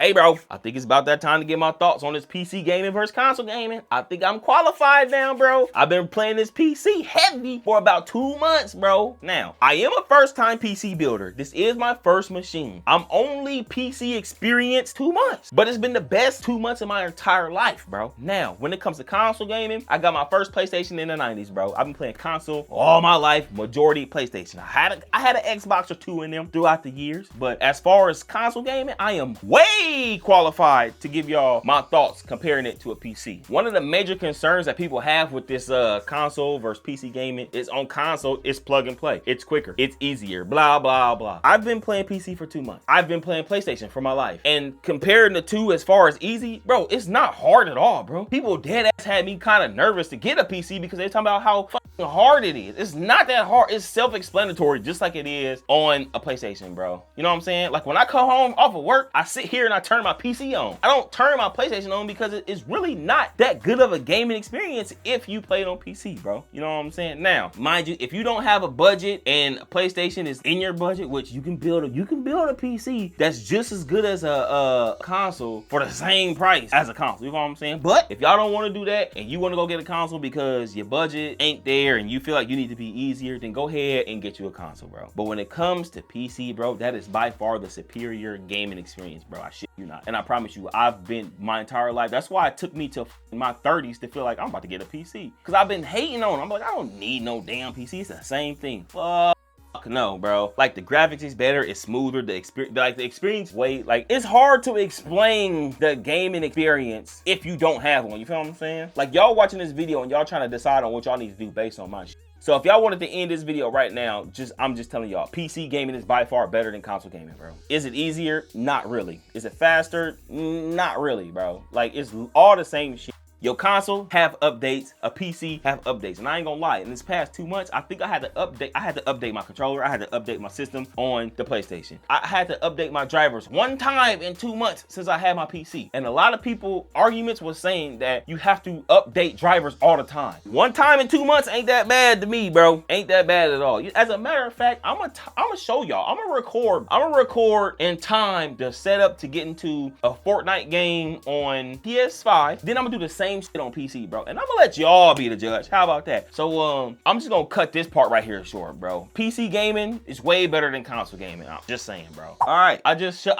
Hey bro, I think it's about that time to get my thoughts on this PC gaming versus console gaming. I think I'm qualified now, bro. I've been playing this PC heavy for about 2 months, bro. Now, I am a first-time PC builder. This is my first machine. I'm only PC experienced 2 months, but it's been the best 2 months of my entire life, bro. Now, when it comes to console gaming, I got my first PlayStation in the 90s, bro. I've been playing console all my life, majority PlayStation. I had an Xbox or two in them throughout the years, but as far as console gaming, I am way qualified to give y'all my thoughts comparing it to a PC. One of the major concerns that people have with this console versus PC gaming is on console, it's plug and play. It's quicker, it's easier, blah, blah, blah. I've been playing PC for 2 months. I've been playing PlayStation for my life. And comparing the two as far as easy, bro, it's not hard at all, bro. People dead ass had me kind of nervous to get a PC because they're talking about how fucking hard it is. It's not that hard. It's self-explanatory, just like it is on a PlayStation, bro. You know what I'm saying? Like when I come home off of work, I sit here and I turn my PC on. I don't turn my PlayStation on because it's really not that good of a gaming experience if you play it on PC, bro. You know what I'm saying? Now, mind you, if you don't have a budget and a PlayStation is in your budget, which you can build a PC that's just as good as a console for the same price as a console. You know what I'm saying? But if y'all don't want to do that and you want to go get a console because your budget ain't there and you feel like you need to be easier, then go ahead and get you a console, bro. But when it comes to PC, bro, that is by far the superior gaming experience, bro. I shit you not. And I promise you, I've been my entire life. That's why it took me to my 30s to feel like I'm about to get a PC. Because I've been hating on it. I'm like, I don't need no damn PC. It's the same thing. Fuck no, bro. Like the graphics is better, it's smoother, the experience way, like it's hard to explain the gaming experience if you don't have one. You feel what I'm saying? Like y'all watching this video and y'all trying to decide on what y'all need to do based on my shit. So if y'all wanted to end this video right now, I'm just telling y'all, PC gaming is by far better than console gaming, bro. Is it easier? Not really. Is it faster? Not really, bro. Like it's all the same shit. Your console have updates, a PC have updates. And I ain't gonna lie, in this past 2 months, I think I had to update my controller, I had to update my system on the PlayStation. I had to update my drivers 1 time in 2 months since I had my PC. And a lot of people, arguments was saying that you have to update drivers all the time. 1 time in 2 months ain't that bad to me, bro. Ain't that bad at all. As a matter of fact, I'm gonna show y'all. I'm gonna record in time the setup to get into a Fortnite game on PS5. Then I'm gonna do the same shit on PC, bro, and I'm gonna let y'all be the judge. How about that? So I'm just gonna cut this part right here short, bro. PC gaming is way better than console gaming. I'm just saying, bro. All right, I just shut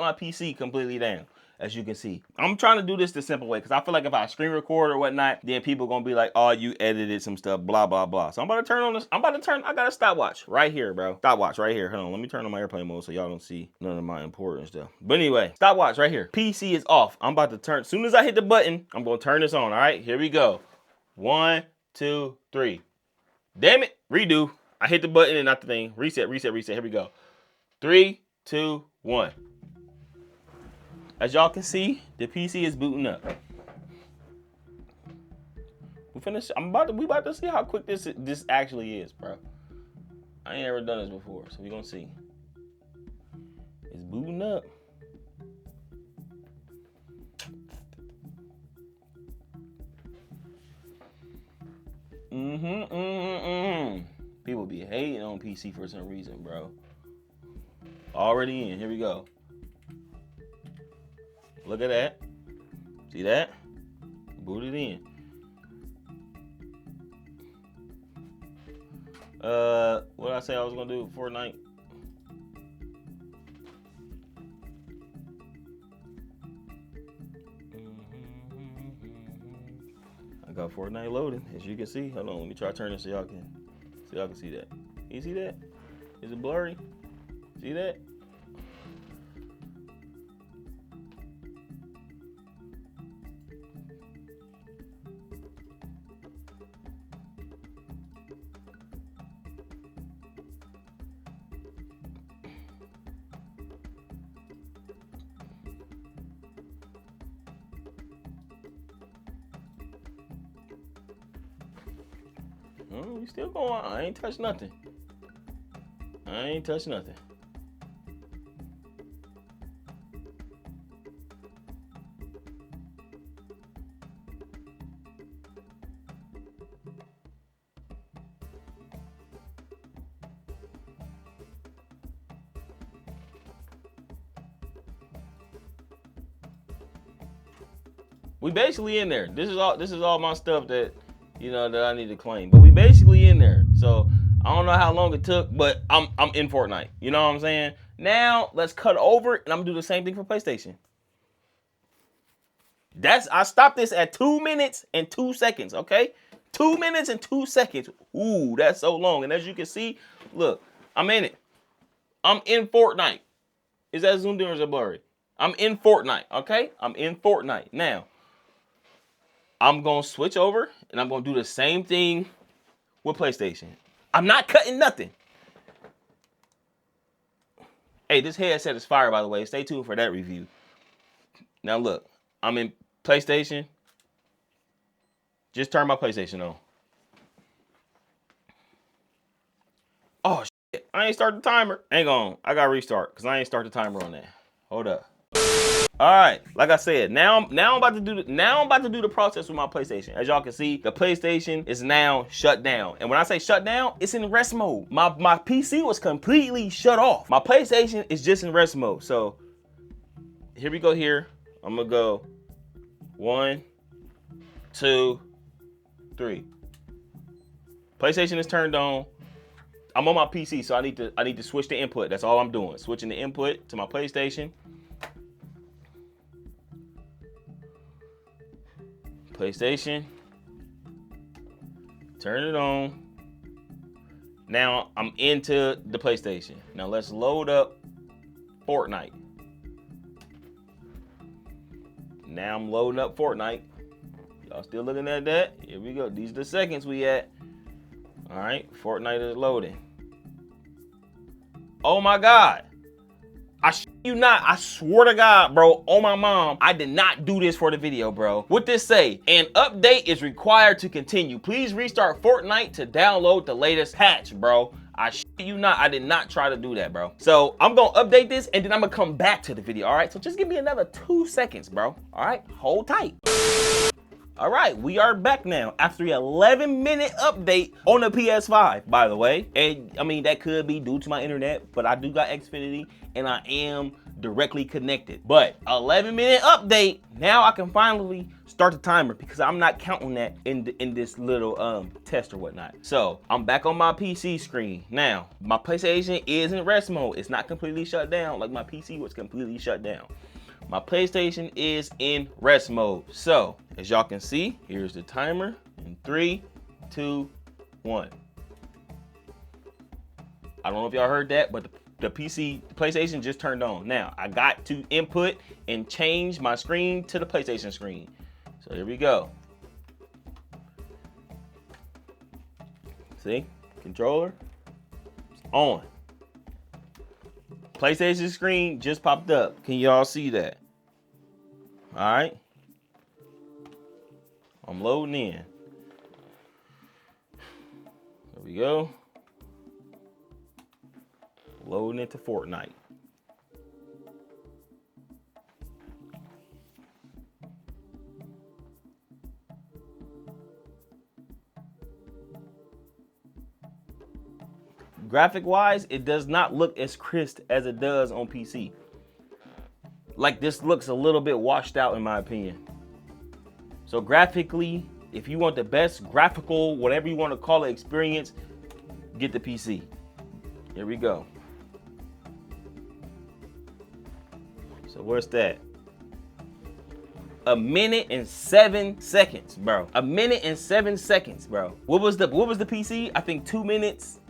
my PC completely down. As you can see, I'm trying to do this the simple way because I feel like if I screen record or whatnot, then people gonna be like, oh, you edited some stuff, blah, blah, blah. So I'm about to turn on this. I got a stopwatch right here, bro. Stopwatch right here. Hold on, let me turn on my airplane mode so y'all don't see none of my important stuff. But anyway, stopwatch right here. PC is off. I'm about to turn, as soon as I hit the button, I'm gonna turn this on, all right? Here we go. 1, 2, 3. Damn it, redo. I hit the button and not the thing. Reset. Here we go. 3, 2, 1. As y'all can see, the PC is booting up. We about to see how quick this actually is, bro. I ain't ever done this before, so we gonna see. It's booting up. People be hating on PC for some reason, bro. Already in. Here we go. Look at that. See that? Booted in. What did I say I was gonna do? Fortnite. I got Fortnite loading, as you can see. Hold on, let me try to turn this so y'all can see that. You see that? Is it blurry? See that? We still going on. I ain't touched nothing. We basically in there. This is all my stuff that, you know, that I need to claim. But we basically in there. So I don't know how long it took, but I'm in Fortnite. You know what I'm saying? Now let's cut over and I'm gonna do the same thing for PlayStation. I stopped this at 2 minutes and 2 seconds, okay? 2 minutes and 2 seconds. Ooh, that's so long. And as you can see, look, I'm in it. I'm in Fortnite. Is that zoomed in or is it blurry? I'm in Fortnite, okay? I'm in Fortnite. Now, I'm going to switch over and I'm going to do the same thing with PlayStation. I'm not cutting nothing. Hey, this headset is fire, by the way. Stay tuned for that review. Now, look, I'm in PlayStation. Just turn my PlayStation on. Oh, shit. I ain't start the timer. Hang on. I got to restart because I ain't start the timer on that. Hold up. All right, like I said, now I'm about to do the process with my PlayStation. As y'all can see, the PlayStation is now shut down. And when I say shut down, it's in rest mode. My PC was completely shut off. My PlayStation is just in rest mode. So here we go here. I'm gonna go 1, 2, 3. PlayStation is turned on. I'm on my PC, so I need to switch the input. That's all I'm doing. Switching the input to my PlayStation. PlayStation. Turn it on. Now I'm into the PlayStation. Now let's load up Fortnite. Now I'm loading up Fortnite. Y'all still looking at that? Here we go. These are the seconds we at. All right, Fortnite is loading. Oh my God. I shit you not, I swear to God, bro, on my mom, I did not do this for the video, bro. What this say? An update is required to continue. Please restart Fortnite to download the latest patch, bro. I shit you not, I did not try to do that, bro. So I'm gonna update this and then I'm gonna come back to the video, all right? So just give me another 2 seconds, bro. All right, hold tight. All right, we are back now after the 11-minute update on the PS5, by the way. And I mean, that could be due to my internet, but I do got Xfinity and I am directly connected. But 11-minute update, now I can finally start the timer because I'm not counting that in this little test or whatnot. So I'm back on my PC screen. Now, my PlayStation is in rest mode. It's not completely shut down like my PC was completely shut down. My PlayStation is in rest mode. So, as y'all can see, here's the timer in 3, 2, 1. I don't know if y'all heard that, but the PlayStation just turned on. Now, I got to input and change my screen to the PlayStation screen. So here we go. See, controller, it's on. PlayStation screen just popped up. Can y'all see that? All right. I'm loading in. There we go. Loading into Fortnite. Graphic wise, it does not look as crisp as it does on PC. Like, this looks a little bit washed out in my opinion. So graphically, if you want the best graphical, whatever you want to call it, experience, get the PC. Here we go. So where's that? 1 minute and 7 seconds, bro. 1 minute and 7 seconds, bro. What was the PC? I think 2 minutes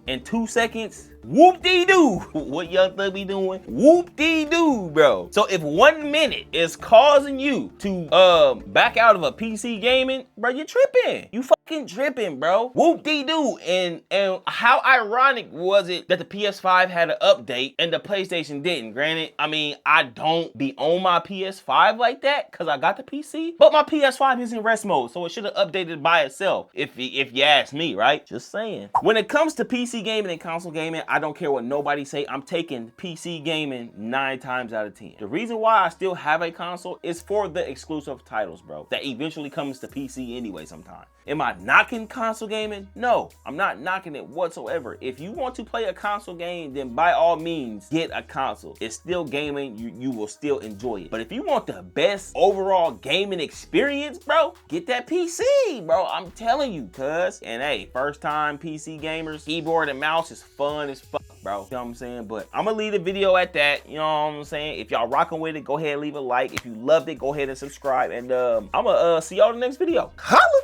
and 2 seconds. Whoop-dee-doo. What Young Thug be doing? Whoop-dee-doo, bro. So if 1 minute is causing you to back out of a PC gaming, bro, you're tripping. You fucking tripping, bro. Whoop-dee-doo. And how ironic was it that the PS5 had an update and the PlayStation didn't? Granted, I mean, I don't be on my PS5 like that because I got the PC, but my PS5 is in rest mode, so it should have updated by itself if you ask me, right? Just saying. When it comes to PC gaming and console gaming, I don't care what nobody say, I'm taking PC gaming 9 times out of 10. The reason why I still have a console is for the exclusive titles, bro, that eventually comes to PC anyway sometime. Am I knocking console gaming? No, I'm not knocking it whatsoever. If you want to play a console game, then by all means, get a console. It's still gaming, you will still enjoy it. But if you want the best overall gaming experience, bro, get that PC, bro. I'm telling you, cuz. And hey, first time PC gamers, keyboard and mouse is fun as fuck, bro. You know what I'm saying? But I'm gonna leave the video at that. You know what I'm saying? If y'all rocking with it, go ahead and leave a like. If you loved it, go ahead and subscribe. And I'm gonna see y'all in the next video. Holla!